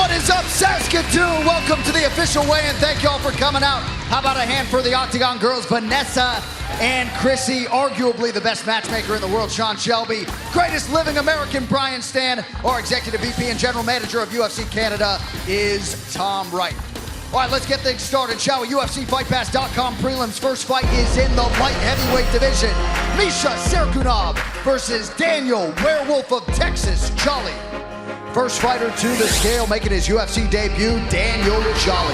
What is up, Saskatoon? Welcome to the official weigh-in. Thank you all for coming out. How about a hand for the Octagon girls, Vanessa and Chrissy, arguably the best matchmaker in the world, Sean Shelby, greatest living American, Brian Stan, our executive VP and general manager of UFC Canada is Tom Wright. All right, let's get things started, shall we? UFCFightPass.com prelims. First fight is in the light heavyweight division. Misha Serkunov versus Daniel, Werewolf of Texas, Jolly. First fighter to the scale, making his UFC debut, Daniel Jolly.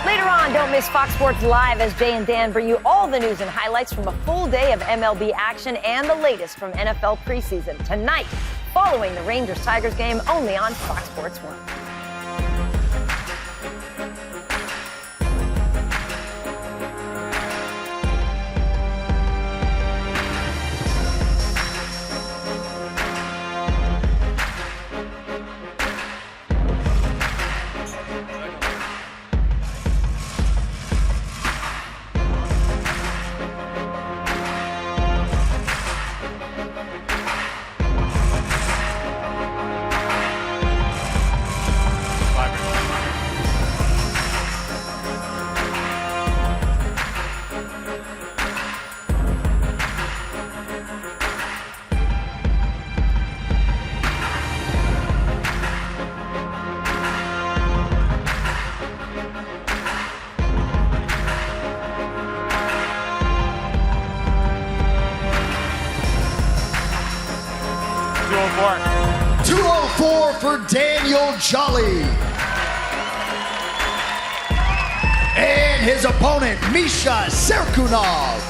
Later on, don't miss Fox Sports Live as Jay and Dan bring you all the news and highlights from a full day of MLB action and the latest from NFL preseason. Tonight, following the Rangers-Tigers game, only on Fox Sports 1. For Daniel Jolly. And his opponent, Misha Serkunov.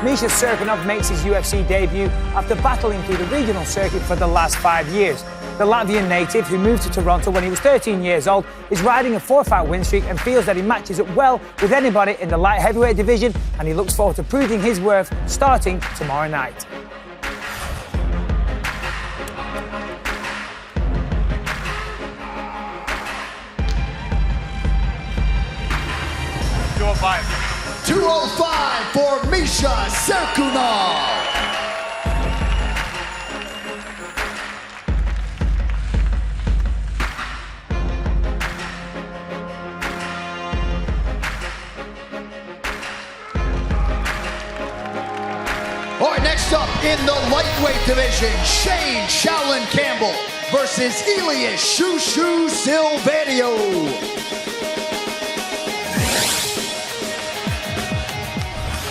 Misha Serkunov makes his UFC debut after battling through the regional circuit for the last 5 years. The Latvian native, who moved to Toronto when he was 13 years old, is riding a 4-fight win streak and feels that he matches up well with anybody in the light heavyweight division, and he looks forward to proving his worth starting tomorrow night. $205 for Misha Serkunov. All right, next up in the lightweight division, Shane Shaolin Campbell versus Elias Shushu Silverio.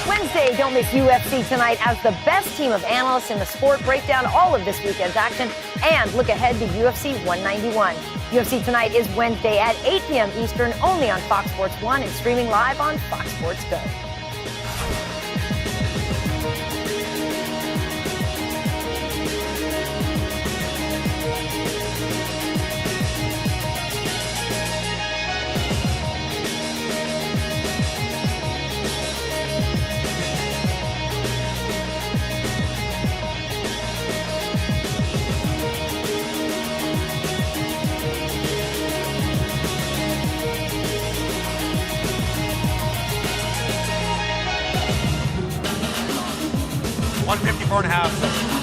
Wednesday, don't miss UFC Tonight as the best team of analysts in the sport break down all of this weekend's action and look ahead to UFC 191. UFC Tonight is Wednesday at 8 p.m. Eastern, only on Fox Sports 1 and streaming live on Fox Sports Go.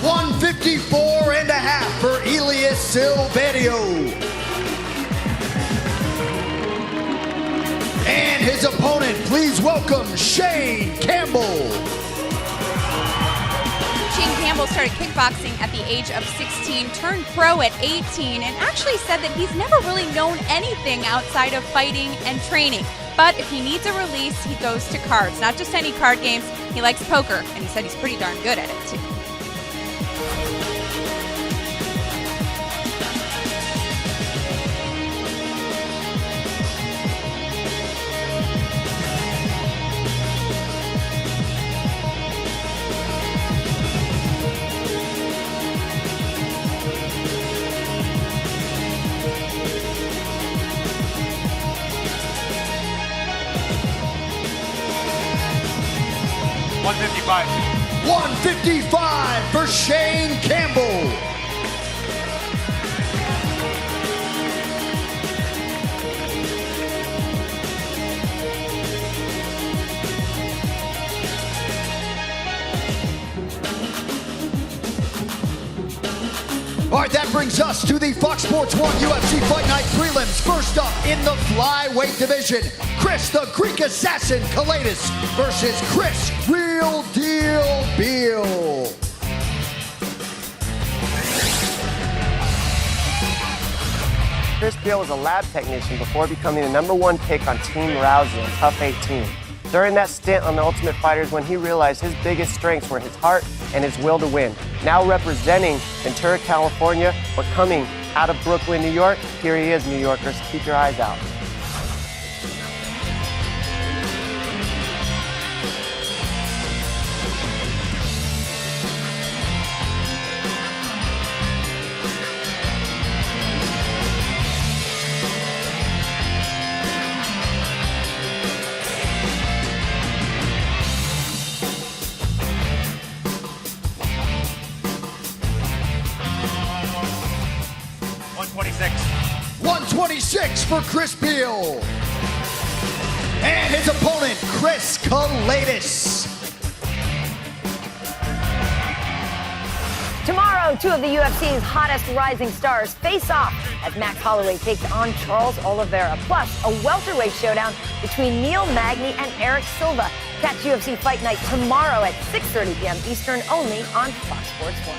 $154.5 for Elias Silverio. And his opponent, please welcome Shane Campbell. Shane Campbell started kickboxing at the age of 16, turned pro at 18, and actually said that he's never really known anything outside of fighting and training. But if he needs a release, he goes to cards. Not just any card games, he likes poker, and he said he's pretty darn good at it too. $155 for Shane Campbell. that brings us to the Fox Sports 1 UFC Fight Night prelims. First up in the flyweight division, Chris the Greek Assassin Kalidas versus Chris Real Deal Beal. Chris Beal was a lab technician before becoming the #1 pick on Team Rousey on Tough 18. During that stint on The Ultimate Fighter is when he realized his biggest strengths were his heart and his will to win. Now representing Ventura, California, but coming out of Brooklyn, New York, here he is, New Yorkers. Keep your eyes out. For Chris Beal. And his opponent, Chris Kalidas. Tomorrow, two of the UFC's hottest rising stars face off as Max Holloway takes on Charles Oliveira. Plus, a welterweight showdown between Neil Magny and Eric Silva. Catch UFC Fight Night tomorrow at 6:30 p.m. Eastern, only on Fox Sports 1.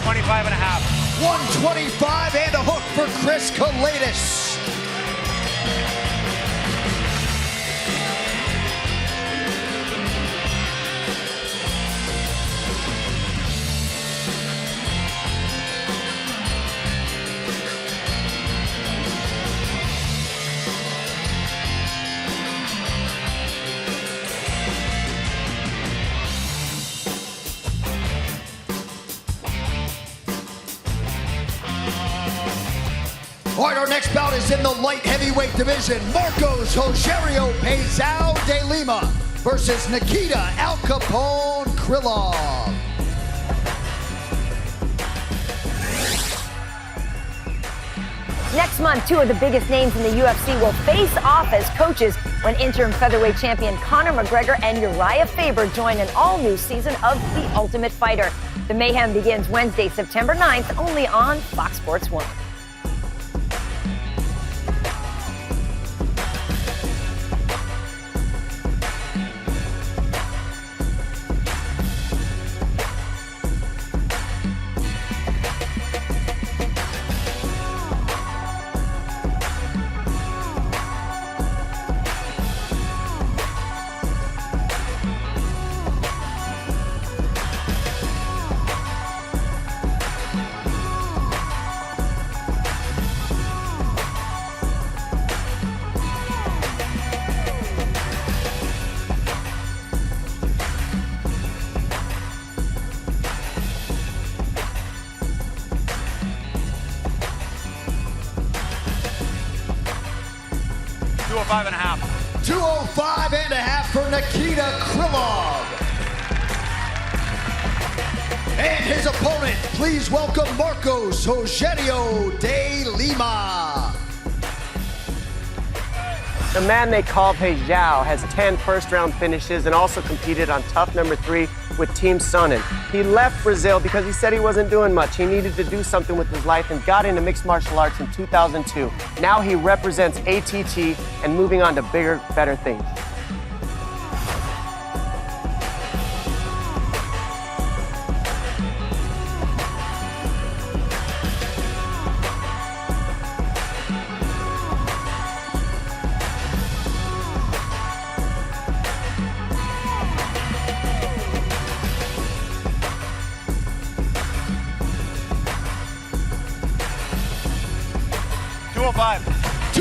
$125 and a half. 125 and a hook for Chris Kalidas. All right, our next bout is in the light heavyweight division. Marcos Rogerio Pezao de Lima versus Nikita Al Capone Krylov. Next month, two of the biggest names in the UFC will face off as coaches when interim featherweight champion Conor McGregor and Uriah Faber join an all-new season of The Ultimate Fighter. The mayhem begins Wednesday, September 9th, only on Fox Sports 1. $205 and a half. 205 and a half for Nikita Krylov. And his opponent, please welcome Marcos Rogerio de Lima. The man they call Pezao has 10 first-round finishes and also competed on Tough #3 with Team Sonnen. He left Brazil because he said he wasn't doing much. He needed to do something with his life and got into mixed martial arts in 2002. Now he represents ATT and moving on to bigger, better things.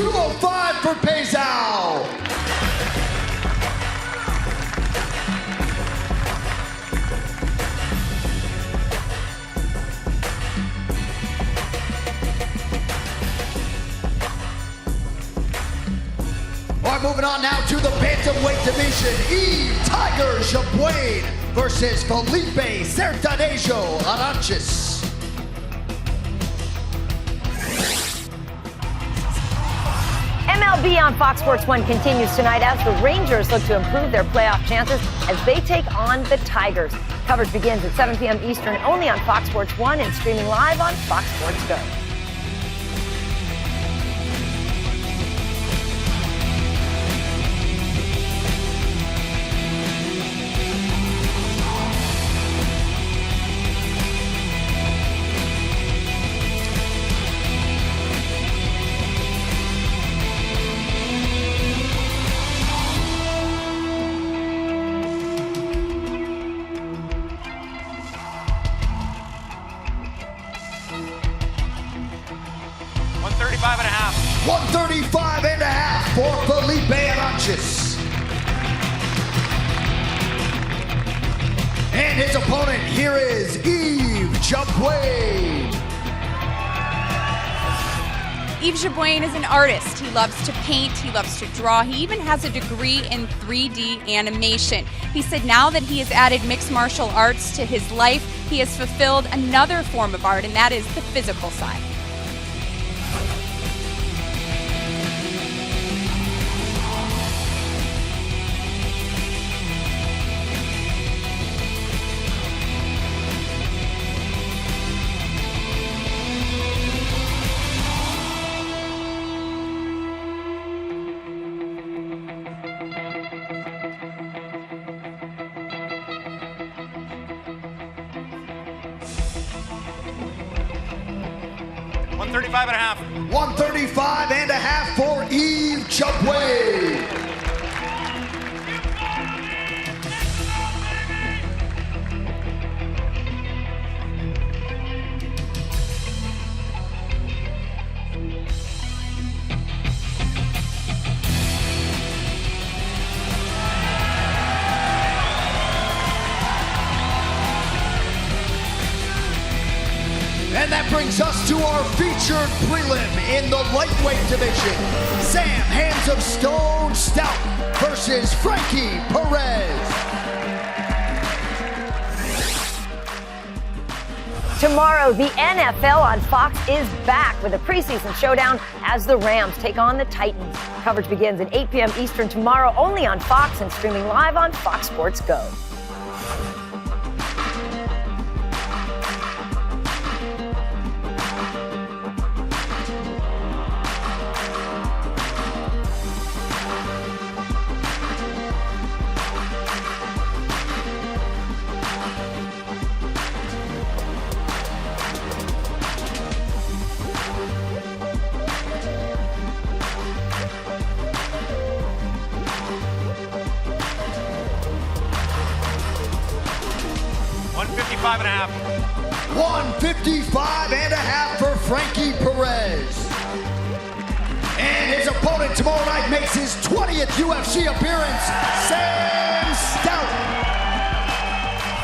205 for Pezao. All right, moving on now to the bantamweight division. Yves Tiger Jabouin versus Felipe Sertanejo Aranches. MLB on Fox Sports 1 continues tonight as the Rangers look to improve their playoff chances as they take on the Tigers. Coverage begins at 7 p.m. Eastern only on Fox Sports 1 and streaming live on Fox Sports Go. For Felipe Aranches. And his opponent here is Yves Jabouin. Yves Jabouin is an artist. He loves to paint, he loves to draw. He even has a degree in 3D animation. He said now that he has added mixed martial arts to his life, he has fulfilled another form of art, and that is the physical side. $135 and a half for Yves Jabouin. And that brings us to our featured prelim in the lightweight division. Sam Hands of Stone Stout versus Frankie Perez. Tomorrow, the NFL on Fox is back with a preseason showdown as the Rams take on the Titans. Coverage begins at 8 p.m. Eastern tomorrow only on Fox and streaming live on Fox Sports Go. $155 and a half for Frankie Perez. And his opponent tomorrow night makes his 20th UFC appearance, Sam Stout.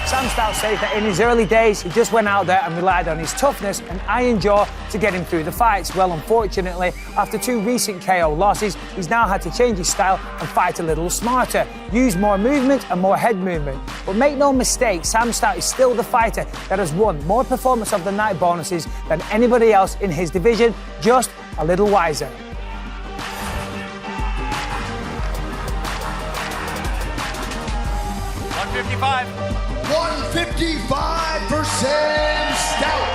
Sam Stout says that in his early days, he just went out there and relied on his toughness and iron jaw to get him through the fights. Well, unfortunately, after 2 recent KO losses, he's now had to change his style and fight a little smarter, use more movement and more head movement. But make no mistake, Sam Stout is still the fighter that has won more Performance of the Night bonuses than anybody else in his division, just a little wiser. $155 for Sam Stout.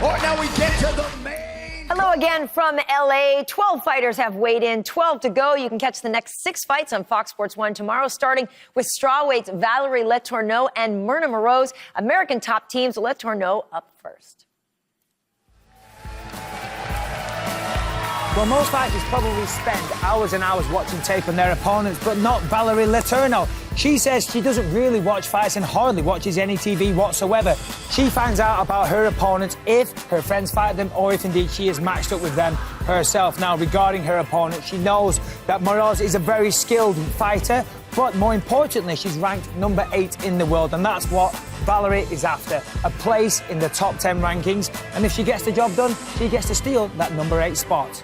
All right, now we get to the main. Hello again from LA. 12 fighters have weighed in, 12 to go. You can catch the next 6 fights on Fox Sports 1 tomorrow, starting with strawweights Valerie Letourneau and Myrna Moroz. American top teams. Letourneau up first. Well, most fighters probably spend hours and hours watching tape on their opponents, but not Valerie Letourneau. She says she doesn't really watch fights and hardly watches any TV whatsoever. She finds out about her opponents if her friends fight them or if indeed she is matched up with them herself. Now, regarding her opponent, she knows that Moroz is a very skilled fighter, but more importantly, she's ranked number 8 in the world, and that's what Valerie is after, a place in the top 10 rankings. And if she gets the job done, she gets to steal that number 8 spot.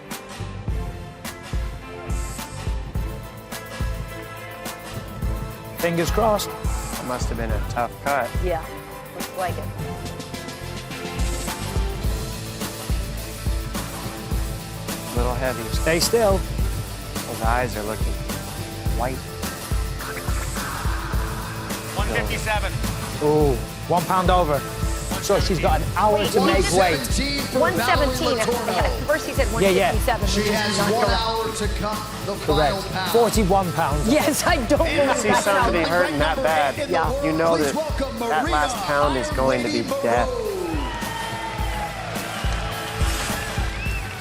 Fingers crossed. That must have been a tough cut. Yeah, looks like it. A little heavy. Stay still. Those eyes are looking white. 157. Ooh, 1 pound over. So she's got an hour to make weight. 117. At first he said 157. She which is has not 1 correct. hour to cut the Correct. final pound. 41 pounds. Yes, I don't believe See that. somebody hurting that bad, Yeah. you know that that last pound is going to be death.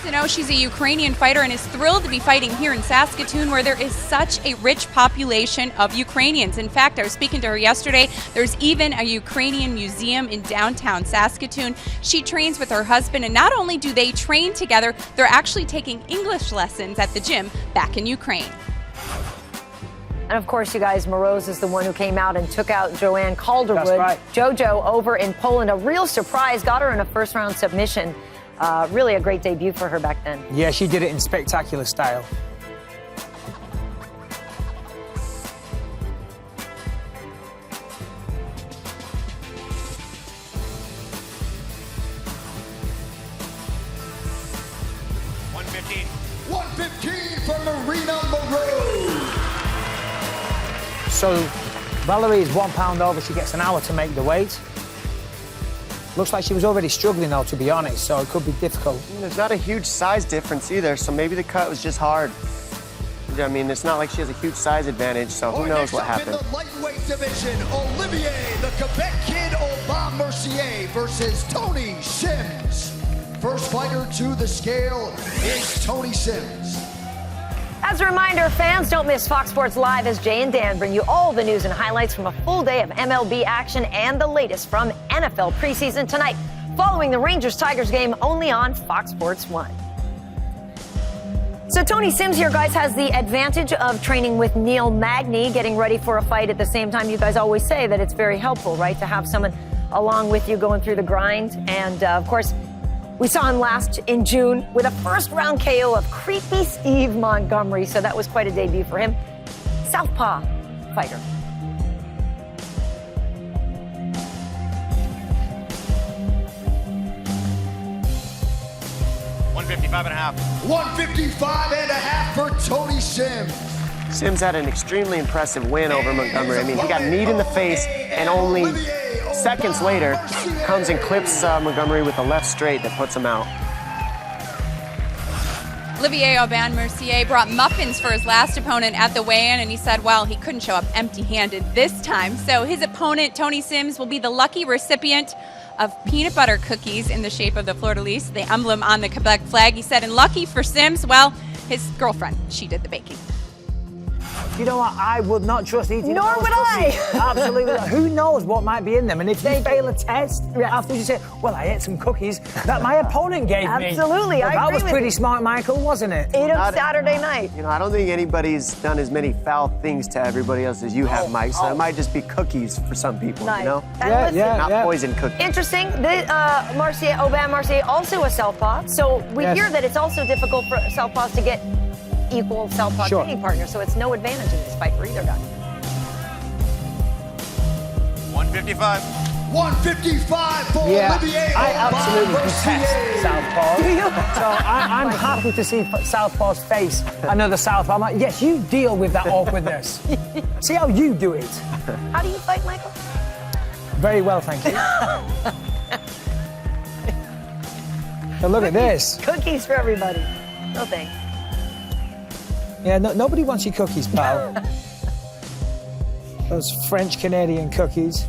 You know, she's a Ukrainian fighter and is thrilled to be fighting here in Saskatoon, where there is such a rich population of Ukrainians. In fact, I was speaking to her yesterday. There's even a Ukrainian museum in downtown Saskatoon. She trains with her husband, and not only do they train together, they're actually taking English lessons at the gym back in Ukraine. And of course, you guys, Moroz is the one who came out and took out Joanne Calderwood. That's right. JoJo over in Poland, a real surprise, got her in a first-round submission. Really a great debut for her back then. Yeah, she did it in spectacular style. $115 for Marina Moroz. So Valerie is 1 pound over. She gets an hour to make the weight. Looks like she was already struggling, though, to be honest, so it could be difficult. There's not a huge size difference either, so maybe the cut was just hard. I mean, it's not like she has a huge size advantage, so who knows what happened. In the lightweight division, Olivier, the Quebec kid, Aubin Mercier versus Tony Sims. First fighter to the scale is Tony Sims. As a reminder, fans, don't miss Fox Sports Live as Jay and Dan bring you all the news and highlights from a full day of MLB action and the latest from NFL preseason tonight, following the Rangers-Tigers game only on Fox Sports 1. So Tony Sims here, guys, has the advantage of training with Neil Magny, getting ready for a fight at the same time. You guys always say that it's very helpful, right, to have someone along with you going through the grind. And, of course, we saw him last in June with a first-round KO of creepy Steve Montgomery, so that was quite a debut for him. Southpaw fighter. $155.5 for Tony Sims. Sims had an extremely impressive win over Montgomery. I mean, he got kneed in the face, and only seconds later comes and clips Montgomery with a left straight that puts him out. Olivier Aubin Mercier brought muffins for his last opponent at the weigh-in, and he said, well, he couldn't show up empty-handed this time. So his opponent, Tony Sims, will be the lucky recipient of peanut butter cookies in the shape of the fleur-de-lis, the emblem on the Quebec flag. He said, and lucky for Sims, well, his girlfriend, she did the baking. You know what? I would not trust eating Nor those would I. cookies. Absolutely not. Who knows what might be in them? And if you fail a test after you say, well, I ate some cookies that my opponent gave me. Absolutely, I That agree was with pretty you. smart, Michael, wasn't it? Ate him Saturday night. You know, I don't think anybody's done as many foul things to everybody else as you have, Mike, so it might just be cookies for some people, Nice. you know? And listen, Not poison cookies. interesting, Aubin Mercier also a southpaw, so we hear that it's also difficult for southpaws to get equal southpaw training partners, so it's no advantage in this fight for either guy. 155. 155 for Yeah, Olivier I Aubin absolutely Mercier. detest southpaws. So I'm happy to see southpaws face another southpaw. I'm like, yes, you deal with that awkwardness. See how you do it. How do you fight, Michael? Very well, thank you. But look at this. Cookies for everybody. No thanks. Yeah, nobody wants your cookies, pal. Those French-Canadian cookies.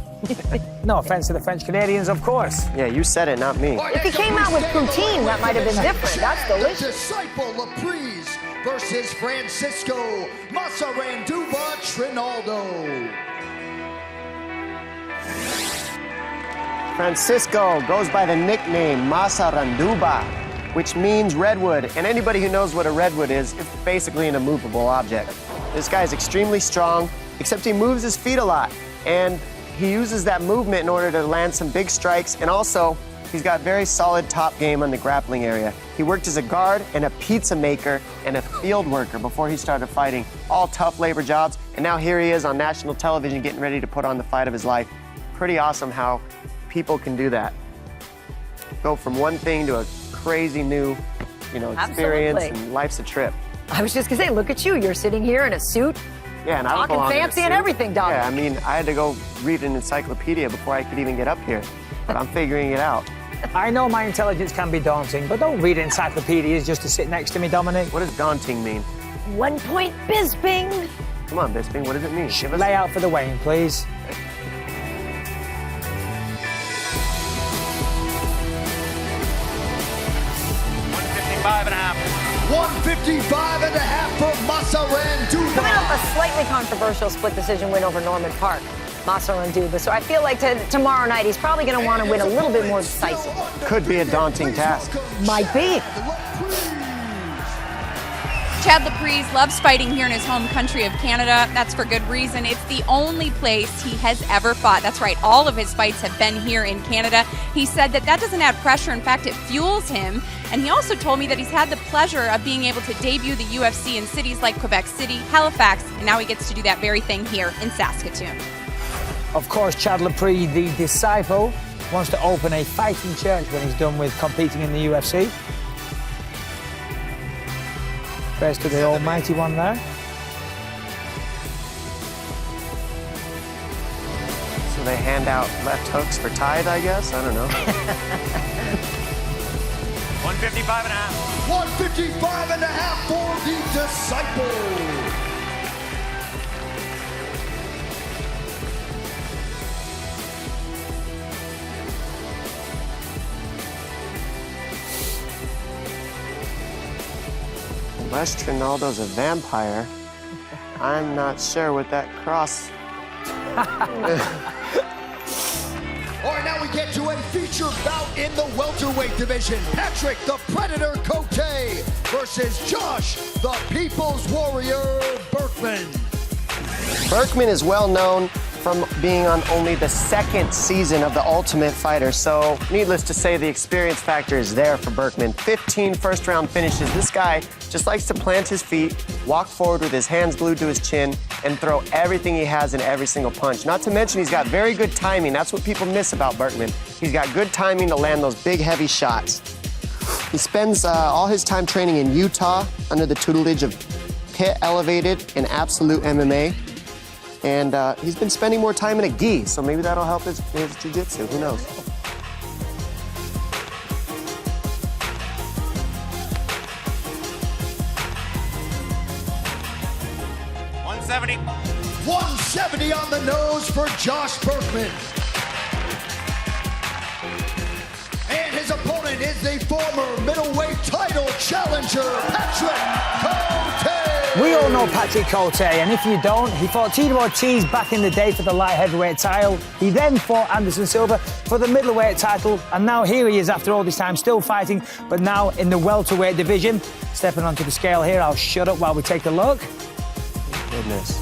No offense to the French Canadians, of course. Yeah, you said it, not me. If he came out with poutine, that might have been different. That's delicious. The disciple of CRUZ versus Francisco Masaranduba Trinaldo. Francisco goes by the nickname Masaranduba, which means redwood. And anybody who knows what a redwood is, it's basically an immovable object. This guy is extremely strong, except he moves his feet a lot. And he uses that movement in order to land some big strikes. And also, he's got very solid top game on the grappling area. He worked as a guard and a pizza maker and a field worker before he started fighting. All tough labor jobs. And now here he is on national television getting ready to put on the fight of his life. Pretty awesome how people can do that. Go from one thing to a crazy new, experience. Absolutely. And life's a trip. I was just gonna say, look at you. You're sitting here in a suit, Yeah, and I don't talking belong in a fancy and suit. everything, Dom. Yeah, I mean, I had to go read an encyclopedia before I could even get up here, but I'm figuring it out. I know my intelligence can be daunting, but don't read encyclopedias just to sit next to me, Dominic. What does daunting mean? 1 point Bisping. Come on, Bisping, what does it mean? Give us Lay out for the weighing, please. 155.5. 155.5 for Masaranduba. Coming off a slightly controversial split decision win over Norman Park, Masaranduba. So I feel like tomorrow night he's probably going to want to win a little bit more decisively. Could be a daunting task. Might be. Chad LaPrise loves fighting here in his home country of Canada. That's for good reason. It's the only place he has ever fought. That's right, all of his fights have been here in Canada. He said that doesn't add pressure. In fact, it fuels him. And he also told me that he's had the pleasure of being able to debut the UFC in cities like Quebec City, Halifax, and now he gets to do that very thing here in Saskatoon. Of course, Chad LaPrise, the disciple, wants to open a fighting church when he's done with competing in the UFC. Prayers to the Almighty One there. So they hand out left hooks for tithe, I guess? I don't know. 155.5. 155.5 for the disciple. Unless Trinaldo's a vampire, I'm not sure what that cross... All right, now we get to a feature bout in the welterweight division. Patrick the Predator Cote versus Josh the People's Warrior Berkman. Berkman is well known from being on only the second season of The Ultimate Fighter, so needless to say, the experience factor is there for Berkman. 15 first-round finishes. This guy just likes to plant his feet, walk forward with his hands glued to his chin, and throw everything he has in every single punch. Not to mention, he's got very good timing. That's what people miss about Berkman. He's got good timing to land those big, heavy shots. He spends all his time training in Utah under the tutelage of Pit Elevated and Absolute MMA. And he's been spending more time in a gi, so maybe that'll help his jiu-jitsu. Who knows? $170 on the nose for Josh Berkman. And his opponent is the former middleweight title challenger, Patrick Cote. We all know Patrick Cote, and if you don't, he fought Tito Ortiz back in the day for the light heavyweight title. He then fought Anderson Silva for the middleweight title, and now here he is after all this time, still fighting, but now in the welterweight division. Stepping onto the scale here, I'll shut up while we take a look. Goodness.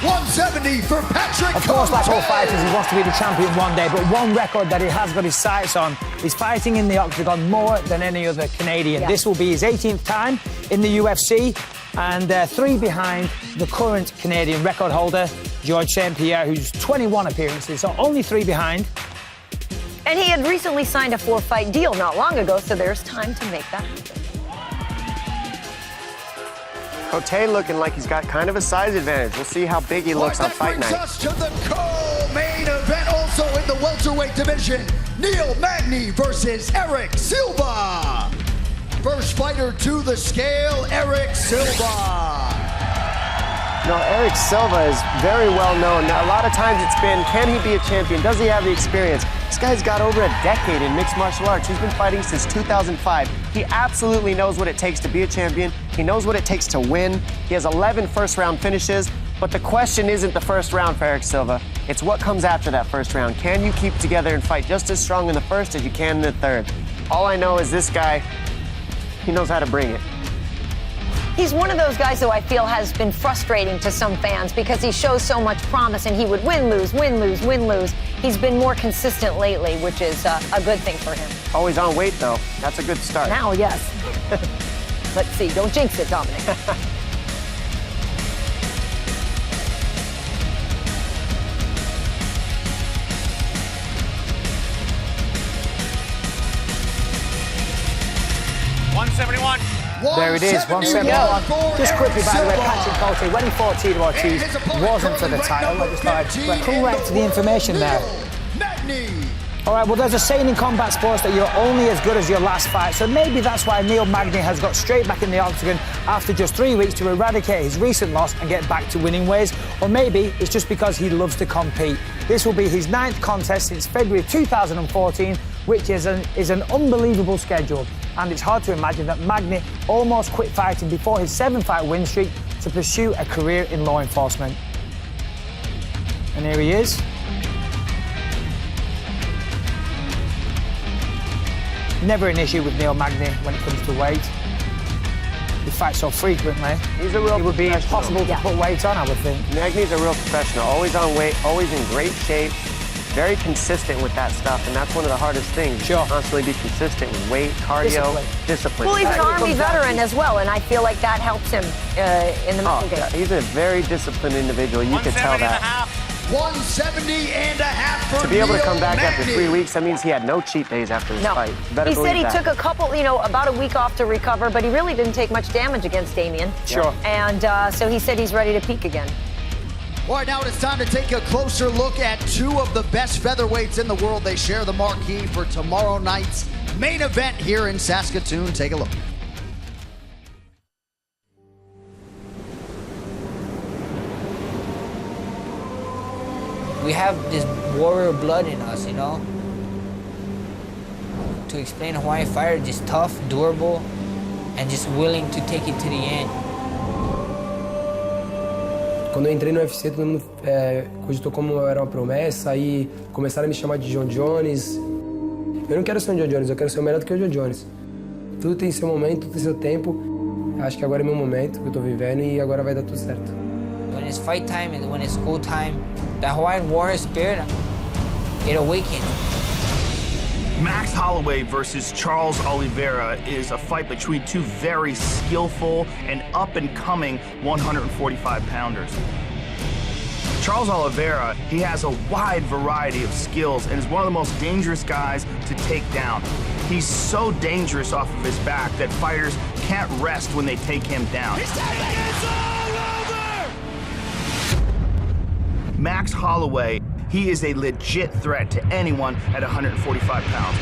$170 for Patrick Of course, like all Cote. fighters, he wants to be the champion one day, but one record that he has got his sights on is fighting in the octagon more than any other Canadian. Yeah. This will be his 18th time in the UFC, and 3 behind the current Canadian record holder, George St. Pierre, who's 21 appearances, so only 3 behind. And he had recently signed a 4-fight deal not long ago, so there's time to make that happen. Cote looking like he's got kind of a size advantage. We'll see how big he looks on Fight That Night. brings us to the co-main event, also in the welterweight division. Neil Magny versus Eric Silva. first fighter to the scale, Eric Silva. No, Eric Silva is very well known. Now, a lot of times it's been, can he be a champion? Does he have the experience? This guy's got over a decade in mixed martial arts. He's been fighting since 2005. He absolutely knows what it takes to be a champion. He knows what it takes to win. He has 11 first-round finishes. But the question isn't the first round for Eric Silva. It's what comes after that first round. Can you keep together and fight just as strong in the first as you can in the third? All I know is this guy, he knows how to bring it. He's one of those guys who I feel has been frustrating to some fans because he shows so much promise and he would win, lose, win, lose, win, lose. He's been more consistent lately, which is a good thing for him. Always on weight, though. That's a good start. Now, yes. Let's see. Don't jinx it, Dominic. There it is, 171. Just quickly, by the way, Patrick Cote, when he fought Tito Ortiz, wasn't for the title. I just thought I'd correct the information there. All right, well, there's a saying in combat sports that you're only as good as your last fight, so maybe that's why Neil Magny has got straight back in the octagon after just 3 weeks to eradicate his recent loss and get back to winning ways. Or maybe it's just because he loves to compete. This will be his 9th contest since February 2014, which is an unbelievable schedule. And it's hard to imagine that Magny almost quit fighting before his 7-fight win streak to pursue a career in law enforcement. And here he is. Never an issue with Neil Magny when it comes to weight. He fights so frequently. He's a real It would be impossible to put weight on, I would think. Magny's a real professional, always on weight, always in great shape, very consistent with that stuff, and that's one of the hardest things. Sure. Constantly be consistent with weight, cardio, discipline. Well, he's an Army veteran as well, and I feel like that helps him in the mental game. He's a very disciplined individual. You can tell that. 170 and a half for To be able to come Neil back after Magny. 3 weeks, that means he had no cheat days after his fight. You better He said he believe that. took a couple, about a week off to recover, but he really didn't take much damage against Damian. Sure. And so he said he's ready to peak again. All right, now it is time to take a closer look at 2 of the best featherweights in the world. They share the marquee for tomorrow night's main event here in Saskatoon. Take a look. We have this warrior blood in us, To explain a Hawaiian fighter, just tough, durable, and just willing to take it to the end. Quando eu entrei no UFC, todo mundo cogitou como eu era uma promessa, aí começaram a me chamar de John Jones. Eu não quero ser um John Jones, eu quero ser o melhor do que o John Jones. Tudo tem seu momento, tudo tem seu tempo. Acho que agora é meu momento, que eu tô vivendo, e agora vai dar tudo certo. When it's fight time and when it's go time, that Hawaiian warrior spirit, it awakens. Max Holloway versus Charles Oliveira is a fight between 2 very skillful and up-and-coming 145-pounders. Charles Oliveira, he has a wide variety of skills and is one of the most dangerous guys to take down. He's so dangerous off of his back that fighters can't rest when they take him down. Max Holloway, he is a legit threat to anyone at 145 pounds.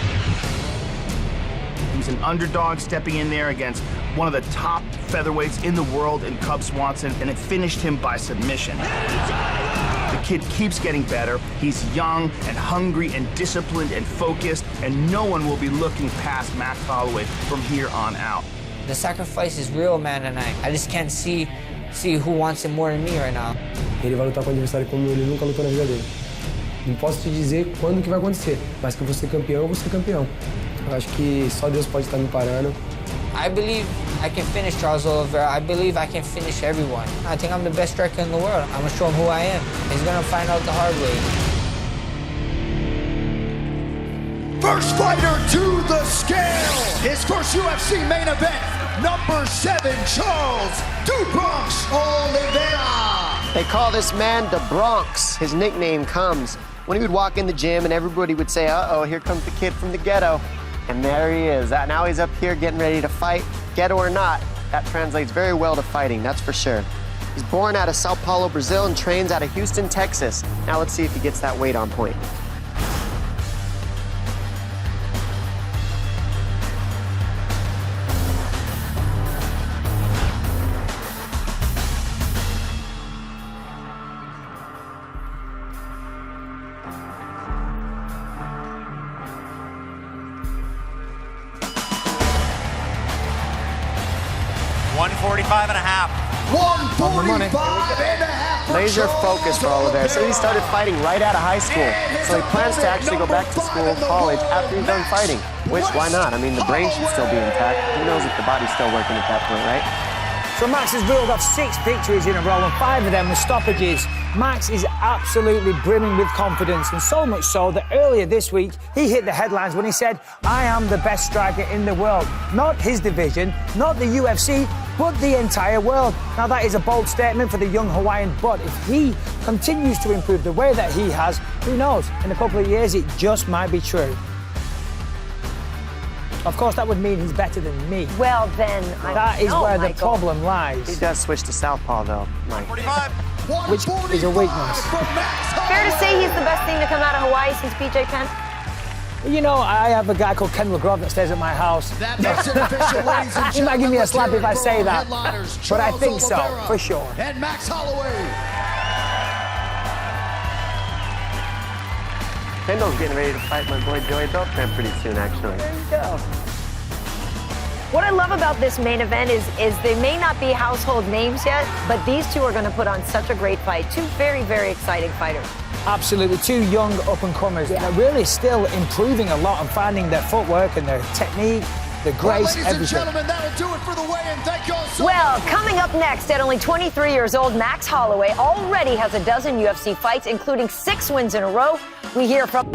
He's an underdog stepping in there against one of the top featherweights in the world in Cub Swanson, and it finished him by submission. The kid keeps getting better. He's young and hungry and disciplined and focused, and no one will be looking past Max Holloway from here on out. The sacrifice is real, man, and I just can't see who wants it more than me right now. Ele vai lutar com um adversário como ele nunca lutou na vida dele. Não posso te dizer quando que vai acontecer, mas que eu vou ser campeão, eu vou ser campeão. Eu acho que só Deus pode estar me parando. I believe I can finish Charles Oliveira. I believe I can finish everyone. I think I'm the best striker in the world. I'm gonna show him who I am. He's gonna find out the hard way. First fighter to the scale. His first UFC main event. Number 7, Charles "Du Bronx" Oliveira. They call this man the Bronx. His nickname comes when he would walk in the gym and everybody would say, uh-oh, here comes the kid from the ghetto. And there he is. Now he's up here getting ready to fight. Ghetto or not, that translates very well to fighting, that's for sure. He's born out of Sao Paulo, Brazil, and trains out of Houston, Texas. Now let's see if he gets that weight on point. $145.5. 145.5. Laser focus for Oliveira. So he started fighting right out of high school. So he plans to actually go back to school, college, after he's done fighting. Which, why not? I mean, the brain should still be intact. Who knows if the body's still working at that point, right? So Max has reeled off 6 victories in a row, and 5 of them were stoppages. Max is absolutely brimming with confidence, and so much so that earlier this week, he hit the headlines when he said, "I am the best striker in the world." Not his division, not the UFC, but the entire world. Now, that is a bold statement for the young Hawaiian, but if he continues to improve the way that he has, who knows? In a couple of years, it just might be true. Of course, that would mean he's better than me. Well, then, that is where the problem lies. He does switch to southpaw, though, Mike. 45. Which is a weakness. Fair to say he's the best thing to come out of Hawaii since BJ Penn? You know, I have a guy called Ken McGraw that stays at my house. That makes it official, ladies and He might give me a gentlemen. slap if I say that, Headliners, but I Charles think so, Oliveira for sure. And Max Holloway. Kendall's getting ready to fight my boy Joey Beltran pretty soon, actually. There you go. What I love about this main event is they may not be household names yet, but these two are going to put on such a great fight. Two very, very exciting fighters. Absolutely, 2 young up-and-comers that are really still improving a lot and finding their footwork and their technique, the grace, Ladies everything. and gentlemen, that'll do it for the weigh-in. Thank you all so much. Well, coming up next, at only 23 years old, Max Holloway already has a dozen UFC fights, including 6 wins in a row. We hear from